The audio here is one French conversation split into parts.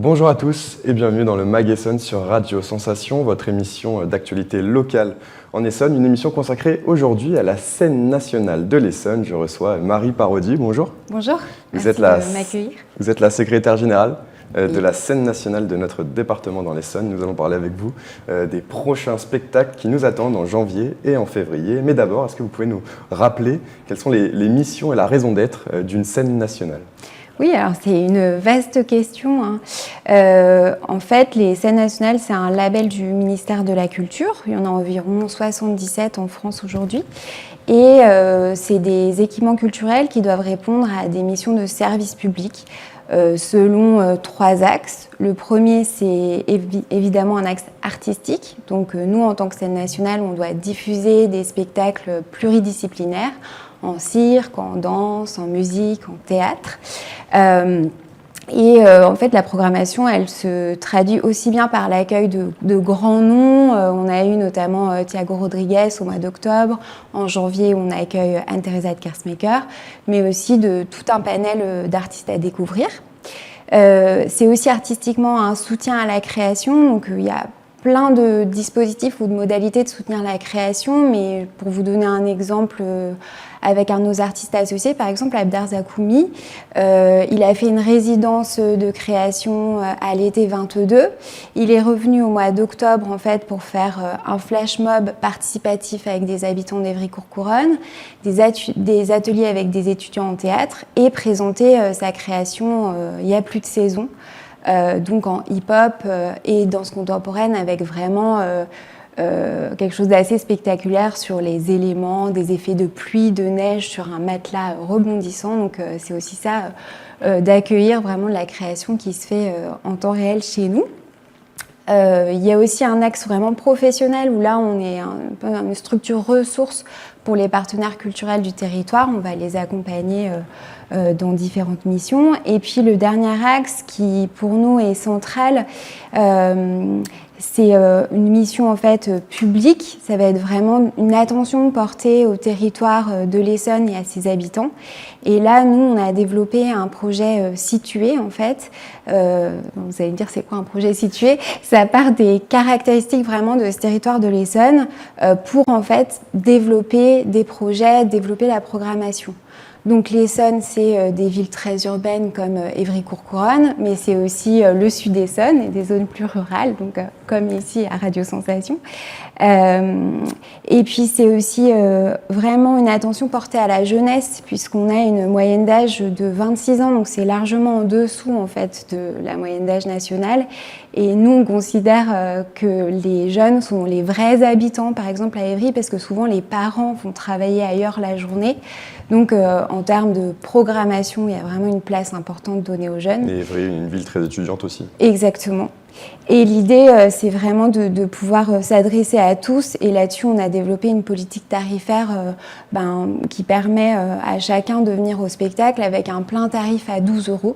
Bonjour à tous et bienvenue dans le Mag Essonne sur Radio Sensation, votre émission d'actualité locale en Essonne, une émission consacrée aujourd'hui à la scène nationale de l'Essonne. Je reçois Marie Parodi, bonjour. Bonjour, Vous merci êtes de m'accueillir. Vous êtes la secrétaire générale de la scène nationale de notre département dans l'Essonne. Nous allons parler avec vous des prochains spectacles qui nous attendent en janvier et en février. Mais d'abord, est-ce que vous pouvez nous rappeler quelles sont les missions et la raison d'être d'une scène nationale ? Oui, alors c'est une vaste question. En fait, les scènes nationales, c'est un label du ministère de la Culture. Il y en a environ 77 en France aujourd'hui. Et c'est des équipements culturels qui doivent répondre à des missions de service public selon trois axes. Le premier, c'est évidemment un axe artistique. Donc nous, en tant que scène nationale, on doit diffuser des spectacles pluridisciplinaires en cirque, en danse, en musique, en théâtre. En fait, la programmation, elle se traduit aussi bien par l'accueil de grands noms. On a eu notamment Thiago Rodriguez au mois d'octobre. En janvier, on accueille Anne-Theresa de Kersmaker, mais aussi de tout un panel d'artistes à découvrir. C'est aussi artistiquement un soutien à la création. Donc, il y a plein de dispositifs ou de modalités de soutenir la création, mais pour vous donner un exemple, avec un de nos artistes associés, par exemple Abdar Zakoumi, il a fait une résidence de création à l'été 22. Il est revenu au mois d'octobre en fait pour faire un flash mob participatif avec des habitants d'Évry-Courcouronnes, des ateliers avec des étudiants en théâtre et présenter sa création il y a plus de saison. Donc en hip-hop et danse contemporaine avec vraiment quelque chose d'assez spectaculaire sur les éléments, des effets de pluie, de neige sur un matelas rebondissant. Donc c'est aussi ça, d'accueillir vraiment la création qui se fait en temps réel chez nous. Il y a aussi un axe vraiment professionnel où là on est un peu une structure ressource pour les partenaires culturels du territoire. On va les accompagner dans différentes missions. Et puis le dernier axe qui pour nous est central, c'est une mission en fait publique. Ça va être vraiment une attention portée au territoire de l'Essonne et à ses habitants. Et là, nous, on a développé un projet situé en fait. Vous allez me dire, c'est quoi un projet situé ? Ça part des caractéristiques vraiment de ce territoire de l'Essonne pour en fait développer des projets, développer la programmation. Donc l'Essonne, c'est des villes très urbaines comme Évry-Courcouronnes, mais c'est aussi le sud Essonne et des zones plus rurales, donc comme ici à Radio Sensation. Et puis c'est aussi vraiment une attention portée à la jeunesse, puisqu'on a une moyenne d'âge de 26 ans, donc c'est largement en dessous en fait de la moyenne d'âge nationale. Et nous, on considère que les jeunes sont les vrais habitants, par exemple à Évry, parce que souvent les parents vont travailler ailleurs la journée. Donc en termes de programmation, il y a vraiment une place importante donnée aux jeunes. Et Évry, une ville très étudiante aussi. Exactement. Et l'idée, c'est vraiment de pouvoir s'adresser à tous. Et là-dessus, on a développé une politique tarifaire qui permet à chacun de venir au spectacle avec un plein tarif à 12 €.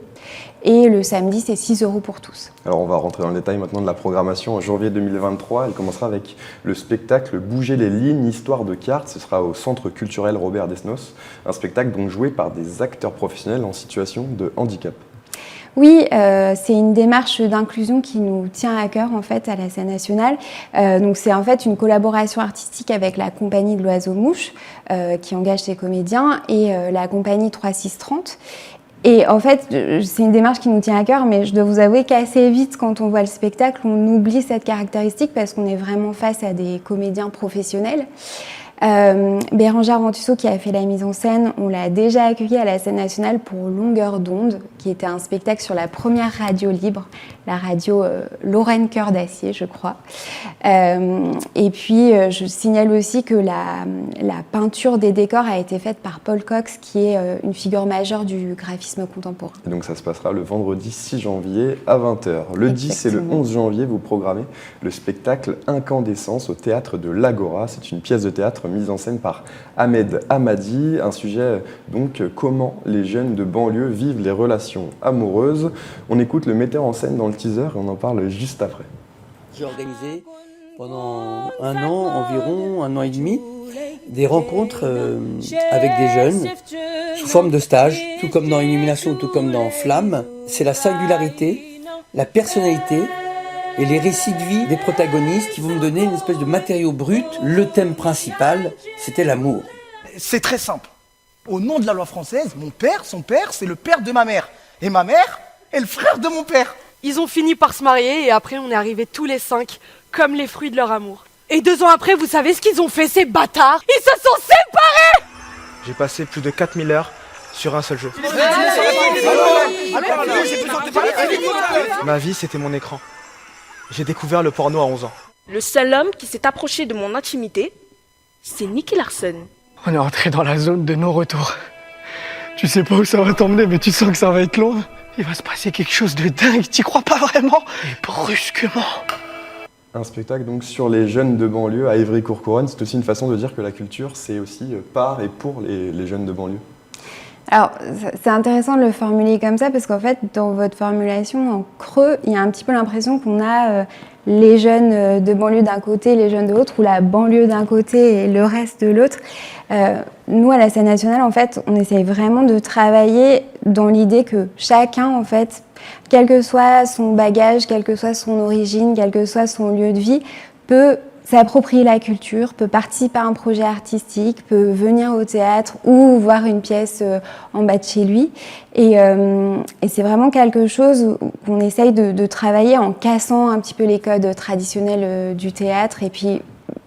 Et le samedi, c'est 6 € pour tous. Alors on va rentrer dans le détail maintenant de la programmation. En janvier 2023, elle commencera avec le spectacle Bouger les lignes, histoire de cartes. Ce sera au Centre culturel Robert Desnos. Un spectacle donc joué par des acteurs professionnels en situation de handicap. Oui, c'est une démarche d'inclusion qui nous tient à cœur en fait à la scène nationale. Donc c'est en fait une collaboration artistique avec la compagnie de l'Oiseau-Mouche qui engage ses comédiens et la compagnie 3630. Et en fait, c'est une démarche qui nous tient à cœur, mais je dois vous avouer qu'assez vite, quand on voit le spectacle, on oublie cette caractéristique parce qu'on est vraiment face à des comédiens professionnels. Bérangère Ventusseau qui a fait la mise en scène, on l'a déjà accueilli à la scène nationale pour Longueur d'onde, qui était un spectacle sur la première radio libre, la radio Lorraine Cœur d'Acier, je crois. Et puis, je signale aussi que la peinture des décors a été faite par Paul Cox, qui est une figure majeure du graphisme contemporain. Et donc ça se passera le vendredi 6 janvier à 20h. Le 10 et le 11 janvier, vous programmez le spectacle Incandescence au théâtre de l'Agora. C'est une pièce de théâtre mise en scène par Ahmed Hamadi. Un sujet donc comment les jeunes de banlieue vivent les relations amoureuses. On écoute le metteur en scène dans le teaser et on en parle juste après. J'ai organisé pendant un an et demi, des rencontres avec des jeunes sous forme de stage, tout comme dans Illumination, tout comme dans Flamme. C'est la singularité la personnalité et les récits de vie des protagonistes qui vont me donner une espèce de matériau brut. Le thème principal, c'était l'amour. C'est très simple. Au nom de la loi française, mon père, son père, c'est le père de ma mère. Et ma mère est le frère de mon père. Ils ont fini par se marier et après on est arrivés tous les 5, comme les fruits de leur amour. Et 2 ans après, vous savez ce qu'ils ont fait, ces bâtards? Ils se sont séparés! J'ai passé plus de 4000 heures sur un seul jeu. Ma vie, c'était mon écran. J'ai découvert le porno à 11 ans. Le seul homme qui s'est approché de mon intimité, c'est Nicky Larson. On est entré dans la zone de non-retour. Tu sais pas où ça va t'emmener, mais tu sens que ça va être long. Il va se passer quelque chose de dingue, t'y crois pas vraiment? Et brusquement. Un spectacle donc sur les jeunes de banlieue à Évry-Courcouronnes. C'est aussi une façon de dire que la culture, c'est aussi par et pour les jeunes de banlieue. Alors, c'est intéressant de le formuler comme ça parce qu'en fait, dans votre formulation, en creux, il y a un petit peu l'impression qu'on a les jeunes de banlieue d'un côté, les jeunes de l'autre, ou la banlieue d'un côté et le reste de l'autre. Nous, à la scène nationale, en fait, on essaye vraiment de travailler dans l'idée que chacun, en fait, quel que soit son bagage, quelle que soit son origine, quel que soit son lieu de vie, peut s'approprier la culture, peut participer à un projet artistique, peut venir au théâtre ou voir une pièce en bas de chez lui. Et c'est vraiment quelque chose qu'on essaye de travailler en cassant un petit peu les codes traditionnels du théâtre. Et puis,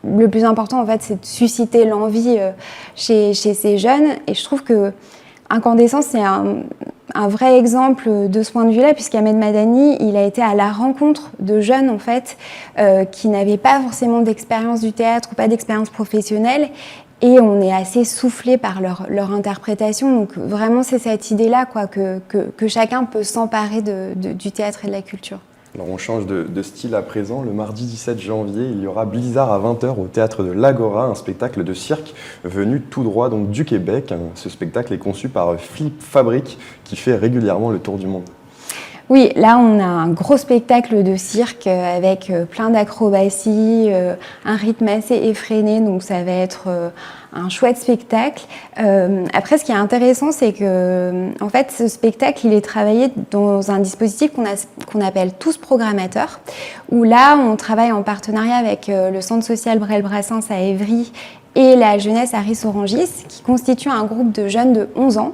le plus important, en fait, c'est de susciter l'envie chez ces jeunes. Et je trouve que Incandescence, c'est un vrai exemple de ce point de vue-là, puisqu'Ahmed Madani, il a été à la rencontre de jeunes, en fait, qui n'avaient pas forcément d'expérience du théâtre ou pas d'expérience professionnelle, et on est assez soufflé par leur interprétation. Donc vraiment, c'est cette idée-là, quoi, que chacun peut s'emparer du théâtre et de la culture. Alors on change de style à présent. Le mardi 17 janvier, il y aura Blizzard à 20h au théâtre de l'Agora, un spectacle de cirque venu tout droit donc du Québec. Ce spectacle est conçu par Flip Fabric qui fait régulièrement le tour du monde. Oui, là on a un gros spectacle de cirque avec plein d'acrobaties, un rythme assez effréné, donc ça va être un chouette spectacle. Après, ce qui est intéressant, c'est que en fait, ce spectacle, il est travaillé dans un dispositif qu'on appelle Tous Programmateurs, où là, on travaille en partenariat avec le Centre social Brel-Brassens à Évry et la jeunesse à Ris-Orangis, qui constitue un groupe de jeunes de 11 ans.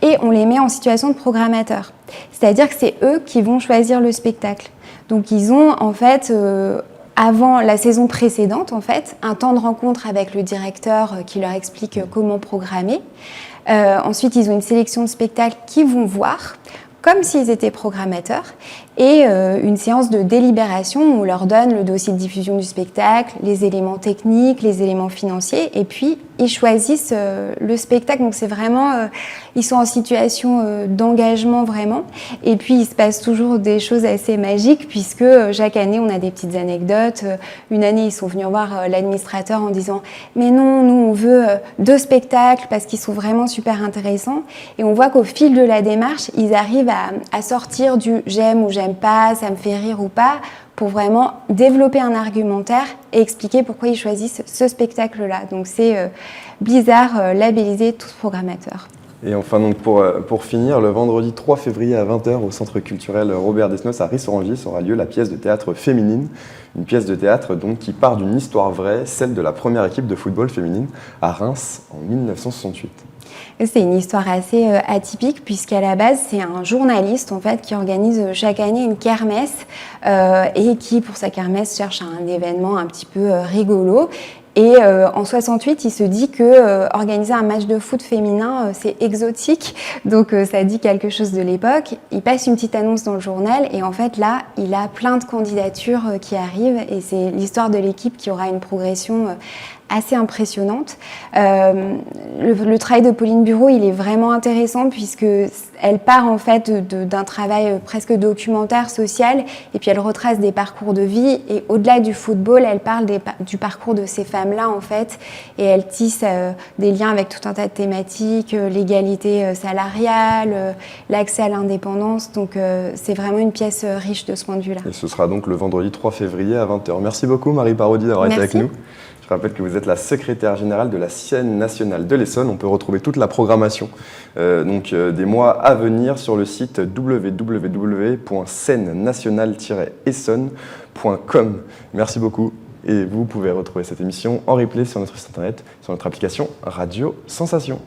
Et on les met en situation de programmateurs. C'est-à-dire que c'est eux qui vont choisir le spectacle. Donc ils ont en fait, avant la saison précédente, en fait, un temps de rencontre avec le directeur qui leur explique comment programmer. Ensuite, ils ont une sélection de spectacles qu'ils vont voir, comme s'ils étaient programmateurs, et une séance de délibération où on leur donne le dossier de diffusion du spectacle, les éléments techniques, les éléments financiers, et puis ils choisissent le spectacle. Donc c'est vraiment, ils sont en situation d'engagement vraiment, et puis il se passe toujours des choses assez magiques puisque chaque année on a des petites anecdotes. Une année ils sont venus voir l'administrateur en disant mais non, nous on veut 2 spectacles parce qu'ils sont vraiment super intéressants, et on voit qu'au fil de la démarche ils arrivent à sortir du j'aime ou j'aime pas, ça me fait rire ou pas, pour vraiment développer un argumentaire et expliquer pourquoi ils choisissent ce spectacle-là. Donc c'est Blizzard labellisé Tous Programmateurs. Et enfin, donc pour finir, le vendredi 3 février à 20h au Centre culturel Robert Desnos à Ris-Orangis aura lieu la pièce de théâtre féminine. Une pièce de théâtre donc, qui part d'une histoire vraie, celle de la première équipe de football féminine à Reims en 1968. C'est une histoire assez atypique puisqu'à la base, c'est un journaliste en fait, qui organise chaque année une kermesse et qui, pour sa kermesse, cherche un événement un petit peu rigolo. Et en 68, il se dit que organiser un match de foot féminin, c'est exotique, donc ça dit quelque chose de l'époque. Il passe une petite annonce dans le journal et en fait là, il a plein de candidatures qui arrivent et c'est l'histoire de l'équipe qui aura une progression assez impressionnante. Le travail de Pauline Bureau, il est vraiment intéressant puisque elle part en fait d'un travail presque documentaire, social, et puis elle retrace des parcours de vie, et au-delà du football, elle parle du parcours de ces femmes-là en fait, et elle tisse des liens avec tout un tas de thématiques, l'égalité salariale, l'accès à l'indépendance, donc c'est vraiment une pièce riche de ce point de vue-là. Et ce sera donc le vendredi 3 février à 20h. Merci beaucoup Marie Parodi d'avoir été avec nous. Je rappelle que vous êtes la secrétaire générale de la scène nationale de l'Essonne. On peut retrouver toute la programmation des mois à venir sur le site www.scène-nationale-essonne.com. Merci beaucoup. Et vous pouvez retrouver cette émission en replay sur notre site internet, sur notre application Radio Sensation.